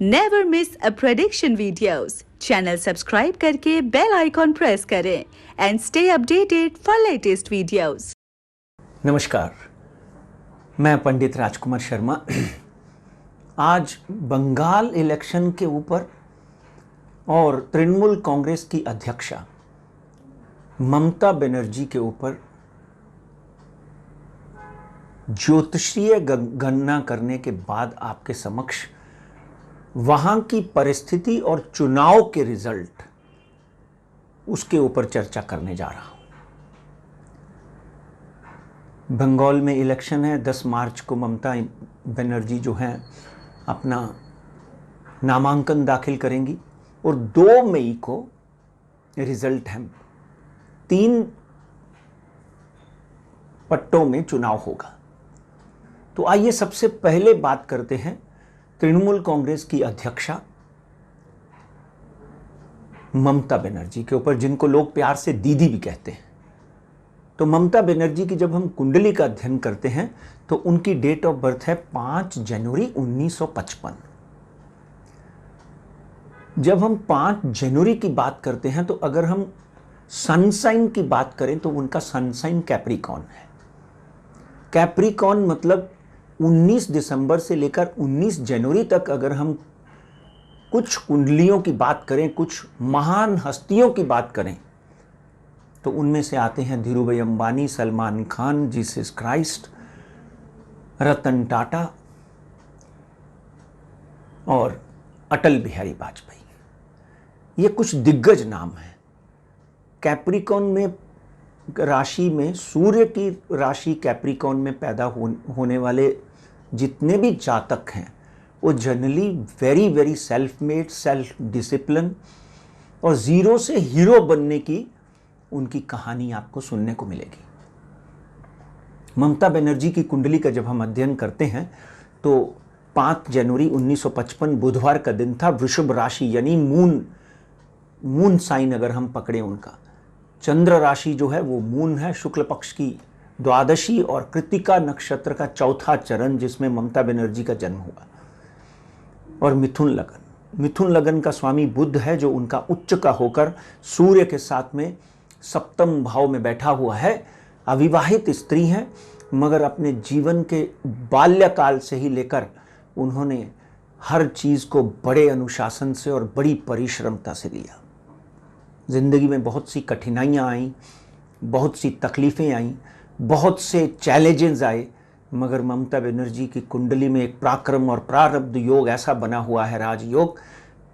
Never miss अ prediction videos. Channel subscribe करके bell icon press करें and stay updated for latest videos. नमस्कार, मैं पंडित राजकुमार शर्मा। आज बंगाल इलेक्शन के ऊपर और तृणमूल कांग्रेस की अध्यक्षा ममता बनर्जी के ऊपर ज्योतिषीय गणना करने के बाद आपके समक्ष वहां की परिस्थिति और चुनाव के रिजल्ट उसके ऊपर चर्चा करने जा रहा हूं। बंगाल में इलेक्शन है। 10 मार्च को ममता बनर्जी जो हैं अपना नामांकन दाखिल करेंगी और 2 मई को रिजल्ट है। 3 पट्टों में चुनाव होगा। तो आइए सबसे पहले बात करते हैं तृणमूल कांग्रेस की अध्यक्षा ममता बनर्जी के ऊपर, जिनको लोग प्यार से दीदी भी कहते हैं। तो ममता बनर्जी की जब हम कुंडली का अध्ययन करते हैं तो उनकी डेट ऑफ बर्थ है 5 जनवरी 1955। जब हम 5 जनवरी की बात करते हैं तो अगर हम सन साइन की बात करें तो उनका सन साइन कैप्रिकॉर्न है। कैप्रिकॉर्न मतलब 19 दिसंबर से लेकर 19 जनवरी तक अगर हम कुछ कुंडलियों की बात करें, कुछ महान हस्तियों की बात करें, तो उनमें से आते हैं धीरूभाई अंबानी, सलमान खान, जीसस क्राइस्ट, रतन टाटा और अटल बिहारी वाजपेयी। ये कुछ दिग्गज नाम हैं। कैप्रिकॉर्न में राशि में, सूर्य की राशि कैप्रिकॉर्न में पैदा होने वाले जितने भी जातक हैं वो generally very very self made, self discipline और जीरो से हीरो बनने की उनकी कहानी आपको सुनने को मिलेगी। ममता बनर्जी की कुंडली का जब हम अध्ययन करते हैं तो 5 जनवरी 1955 बुधवार का दिन था। वृषभ राशि यानी मून साइन अगर हम पकड़े उनका, चंद्र राशि जो है वो मून है, शुक्ल पक्ष की द्वादशी और कृतिका नक्षत्र का 4था चरण जिसमें ममता बनर्जी का जन्म हुआ। और मिथुन लगन का स्वामी बुध है जो उनका उच्च का होकर सूर्य के साथ में 7वें भाव में बैठा हुआ है। अविवाहित स्त्री हैं मगर अपने जीवन के बाल्यकाल से ही लेकर उन्होंने हर चीज को बड़े अनुशासन से और बड़ी परिश्रमता से लिया। जिंदगी में बहुत सी कठिनाइयां आई, बहुत सी तकलीफें आई, बहुत से चैलेंजेस आए, मगर ममता बनर्जी की कुंडली में एक पराक्रम और प्रारब्ध योग ऐसा बना हुआ है, राजयोग,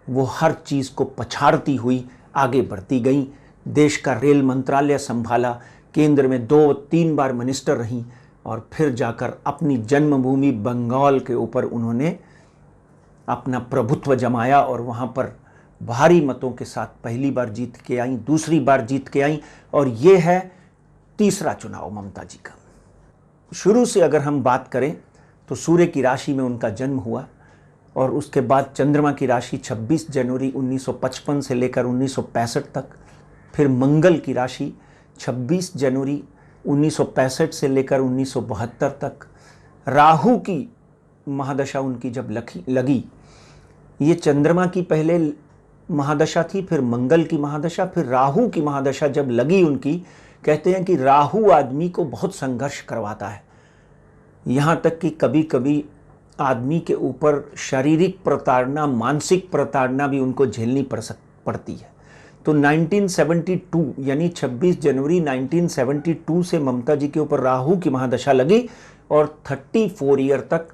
वो हर चीज़ को पछाड़ती हुई आगे बढ़ती गई। देश का रेल मंत्रालय संभाला, केंद्र में 2-3 बार मिनिस्टर रहीं और फिर जाकर अपनी जन्मभूमि बंगाल के ऊपर उन्होंने अपना प्रभुत्व जमाया और वहाँ पर भारी मतों के साथ पहली बार जीत के आई, दूसरी बार जीत के आई और ये है तीसरा चुनाव ममता जी का। शुरू से अगर हम बात करें तो सूर्य की राशि में उनका जन्म हुआ और उसके बाद चंद्रमा की राशि 26 जनवरी 1955 से लेकर 1965 तक, फिर मंगल की राशि 26 जनवरी 1965 से लेकर 1972 तक, राहु की महादशा उनकी जब लगी, ये चंद्रमा की पहले महादशा थी, फिर मंगल की महादशा, फिर राहु की महादशा जब लगी उनकी, कहते हैं कि राहु आदमी को बहुत संघर्ष करवाता है। यहाँ तक कि कभी कभी आदमी के ऊपर शारीरिक प्रताड़ना, मानसिक प्रताड़ना भी उनको झेलनी पड़ती है। तो 1972 यानी 26 जनवरी 1972 से ममता जी के ऊपर राहु की महादशा लगी और 34 ईयर तक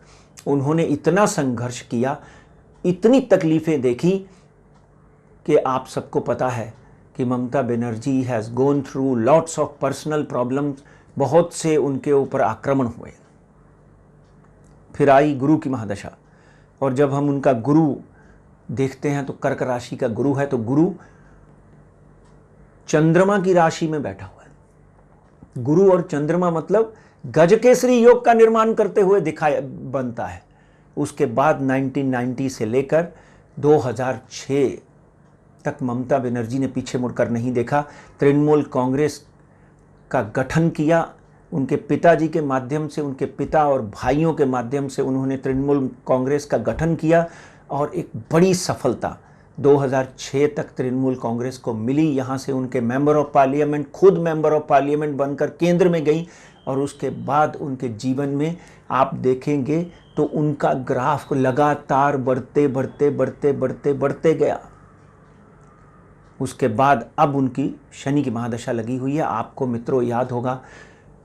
उन्होंने इतना संघर्ष किया, इतनी तकलीफ़ें देखी कि आप सबको पता है कि Mamata Banerjee has gone through lots of personal problems. बहुत से उनके ऊपर आक्रमण हुए। फिर आई गुरु की महादशा और जब हम उनका गुरु देखते हैं तो कर्क राशि का गुरु है, तो गुरु चंद्रमा की राशि में बैठा हुआ है। गुरु और चंद्रमा मतलब गजकेसरी योग का निर्माण करते हुए दिखाई बनता है। उसके बाद 1990 से लेकर 2006 तक ममता बनर्जी ने पीछे मुड़कर नहीं देखा। तृणमूल कांग्रेस का गठन किया, उनके पिताजी के माध्यम से, उनके पिता और भाइयों के माध्यम से उन्होंने तृणमूल कांग्रेस का गठन किया और एक बड़ी सफलता 2006 तक तृणमूल कांग्रेस को मिली। यहाँ से उनके मेंबर ऑफ पार्लियामेंट, खुद मेंबर ऑफ पार्लियामेंट बनकर केंद्र में गई, और उसके बाद उनके जीवन में आप देखेंगे तो उनका ग्राफ लगातार बढ़ते बढ़ते बढ़ते बढ़ते बढ़ते गया। उसके बाद अब उनकी शनि की महादशा लगी हुई है। आपको मित्रों याद होगा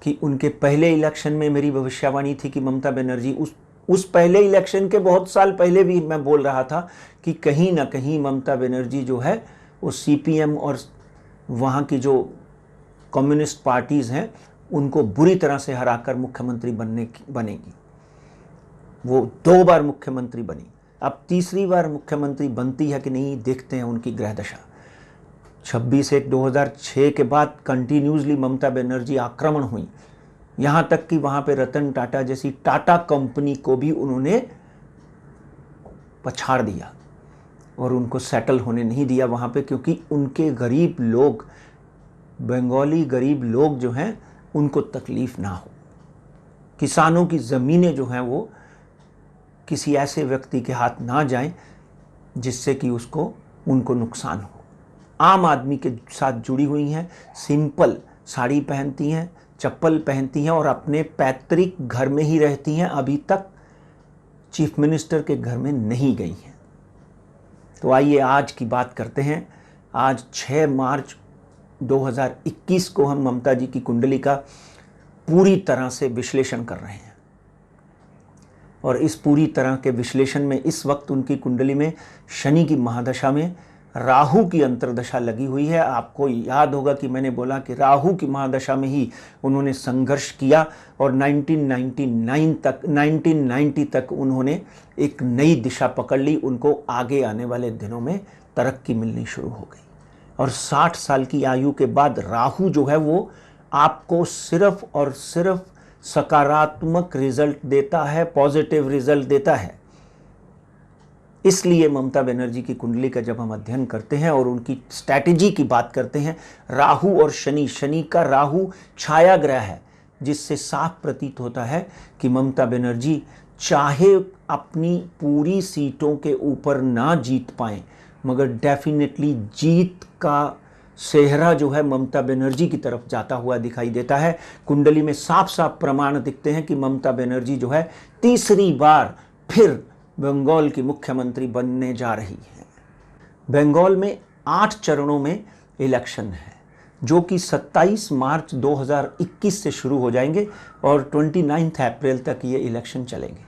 कि उनके पहले इलेक्शन में मेरी भविष्यवाणी थी कि ममता बनर्जी उस पहले इलेक्शन के बहुत साल पहले भी मैं बोल रहा था कि कहीं ना कहीं ममता बनर्जी जो है वो सीपीएम और वहाँ की जो कम्युनिस्ट पार्टीज़ हैं उनको बुरी तरह से हराकर मुख्यमंत्री बनेगी। वो 2 बार मुख्यमंत्री बनी, अब तीसरी बार मुख्यमंत्री बनती है कि नहीं, देखते हैं उनकी ग्रह दशा। 26/1/2006 के बाद कंटिन्यूसली ममता बनर्जी आक्रमण हुई, यहाँ तक कि वहाँ पे रतन टाटा जैसी टाटा कंपनी को भी उन्होंने पछाड़ दिया और उनको सेटल होने नहीं दिया वहाँ पे, क्योंकि उनके गरीब लोग, बंगाली गरीब लोग जो हैं उनको तकलीफ़ ना हो। किसानों की ज़मीनें जो हैं वो किसी ऐसे व्यक्ति के हाथ ना जाएं जिससे कि उनको नुकसान हो। आम आदमी के साथ जुड़ी हुई हैं, सिंपल साड़ी पहनती हैं, चप्पल पहनती हैं और अपने पैतृक घर में ही रहती हैं, अभी तक चीफ मिनिस्टर के घर में नहीं गई हैं। तो आइए आज की बात करते हैं। आज 6 मार्च 2021 को हम ममता जी की कुंडली का पूरी तरह से विश्लेषण कर रहे हैं, और इस पूरी तरह के विश्लेषण में इस वक्त उनकी कुंडली में शनि की महादशा में राहु की अंतर्दशा लगी हुई है। आपको याद होगा कि मैंने बोला कि राहु की महादशा में ही उन्होंने संघर्ष किया और 1990 तक उन्होंने एक नई दिशा पकड़ ली। उनको आगे आने वाले दिनों में तरक्की मिलनी शुरू हो गई, और 60 साल की आयु के बाद राहु जो है वो आपको सिर्फ और सिर्फ सकारात्मक रिजल्ट देता है, पॉजिटिव रिजल्ट देता है। इसलिए ममता बनर्जी की कुंडली का जब हम अध्ययन करते हैं और उनकी स्ट्रैटेजी की बात करते हैं, राहु और शनि का राहु छाया ग्रह है, जिससे साफ प्रतीत होता है कि ममता बनर्जी चाहे अपनी पूरी सीटों के ऊपर ना जीत पाएं, मगर डेफिनेटली जीत का सेहरा जो है ममता बनर्जी की तरफ जाता हुआ दिखाई देता है। कुंडली में साफ साफ प्रमाण दिखते हैं कि ममता बनर्जी जो है तीसरी बार फिर बंगाल की मुख्यमंत्री बनने जा रही है। बंगाल में 8 चरणों में इलेक्शन है, जो कि 27 मार्च 2021 से शुरू हो जाएंगे और 29 अप्रैल तक ये इलेक्शन चलेंगे।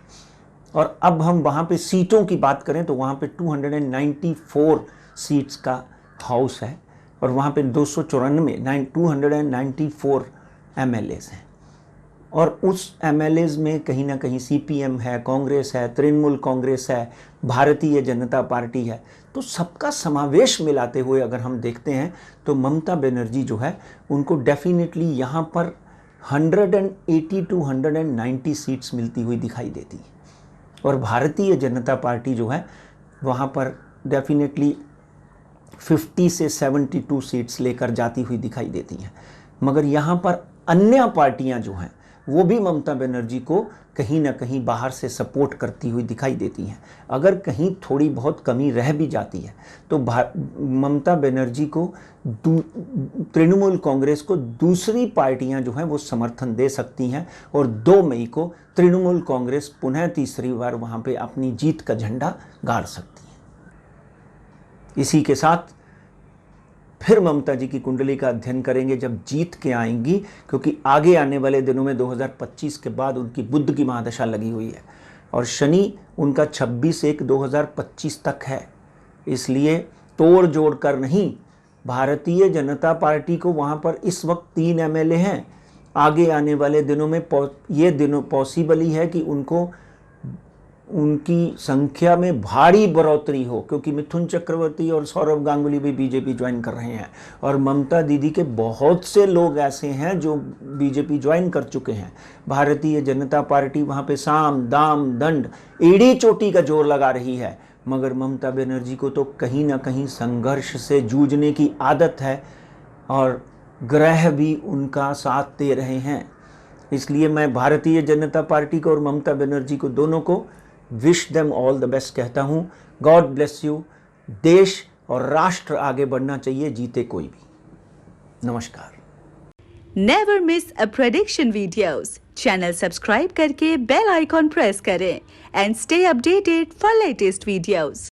और अब हम वहाँ पे सीटों की बात करें तो वहाँ पे 294 सीट्स का हाउस है, और वहाँ पे 294 एमएलएज हैं, और उस एमएलएज में कहीं ना कहीं सीपीएम है, कांग्रेस है, तृणमूल कांग्रेस है, भारतीय जनता पार्टी है। तो सबका समावेश मिलाते हुए अगर हम देखते हैं तो ममता बनर्जी जो है उनको डेफिनेटली यहाँ पर 180 to 190 सीट्स मिलती हुई दिखाई देती है, और भारतीय जनता पार्टी जो है वहाँ पर डेफिनेटली 50 से 72 सीट्स लेकर जाती हुई दिखाई देती हैं। मगर यहाँ पर अन्य पार्टियाँ जो हैं वो भी ममता बनर्जी को कहीं ना कहीं बाहर से सपोर्ट करती हुई दिखाई देती हैं। अगर कहीं थोड़ी बहुत कमी रह भी जाती है तो ममता बनर्जी को तृणमूल कांग्रेस को दूसरी पार्टियां जो हैं वो समर्थन दे सकती हैं, और 2 मई को तृणमूल कांग्रेस पुनः तीसरी बार वहां पे अपनी जीत का झंडा गाड़ सकती है। इसी के साथ फिर ममता जी की कुंडली का अध्ययन करेंगे जब जीत के आएंगी, क्योंकि आगे आने वाले दिनों में 2025 के बाद उनकी बुध की महादशा लगी हुई है, और शनि उनका 26/1/2025 तक है। इसलिए तोड़ जोड़ कर नहीं, भारतीय जनता पार्टी को वहाँ पर इस वक्त 3 एमएलए हैं। आगे आने वाले दिनों में ये दिनों पॉसिबल ही है कि उनकी संख्या में भारी बढ़ोतरी हो, क्योंकि मिथुन चक्रवर्ती और सौरभ गांगुली भी बीजेपी ज्वाइन कर रहे हैं, और ममता दीदी के बहुत से लोग ऐसे हैं जो बीजेपी ज्वाइन कर चुके हैं। भारतीय जनता पार्टी वहाँ पे साम दाम दंड एड़ी चोटी का जोर लगा रही है, मगर ममता बनर्जी को तो कहीं ना कहीं संघर्ष से जूझने की आदत है, और ग्रह भी उनका साथ दे रहे हैं। इसलिए मैं भारतीय जनता पार्टी को और ममता बनर्जी को दोनों को wish them all the best कहता हूँ। God bless you. देश और राष्ट्र आगे बढ़ना चाहिए, जीते कोई भी। नमस्कार। Never miss a prediction videos. Channel subscribe करके bell icon press करें and stay updated for latest videos.